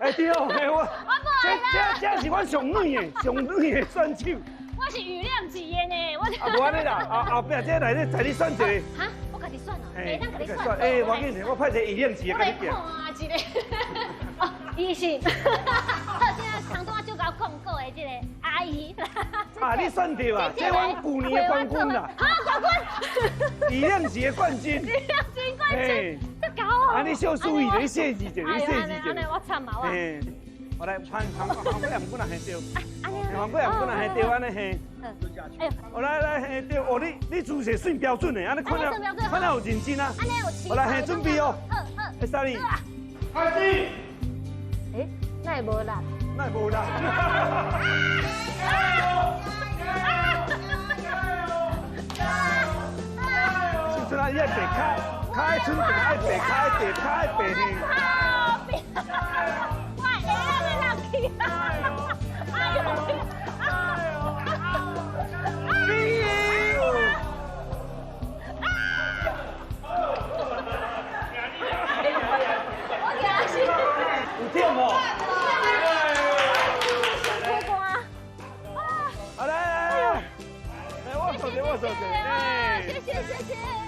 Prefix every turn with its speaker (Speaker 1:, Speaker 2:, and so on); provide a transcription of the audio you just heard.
Speaker 1: 哎对哦，我这是我上软的选手。
Speaker 2: 我是羽量级的呢，我。
Speaker 1: 啊，无安尼啦，后壁这来你你选一个。
Speaker 2: 哈，我家己选哦，哎，咱家己选。
Speaker 1: 哎，我给你，我派一个羽量级的给你点。
Speaker 2: 一个。哦，伊是。好，现在长短就甲讲过的这个阿姨。
Speaker 1: 啊，你选对啊，这我去年的冠军啦。
Speaker 2: 啊，冠军。
Speaker 1: 羽量级的冠军。
Speaker 2: 羽量级冠军。这高哦。
Speaker 1: 啊，你小注意着，你设计着，你设计着。
Speaker 2: 安尼我惨啊我。
Speaker 1: 我来韩国人不能系对，韩国人不能系对安尼系。我来对，哦你姿势算标准的，安尼看到有认真啊。我来准备哦。哎，莎莉，开始。
Speaker 2: 哎，那也无啦。
Speaker 1: 那也无啦。是出来要白开春饼爱白开白呢。有跳无？好来，我手着。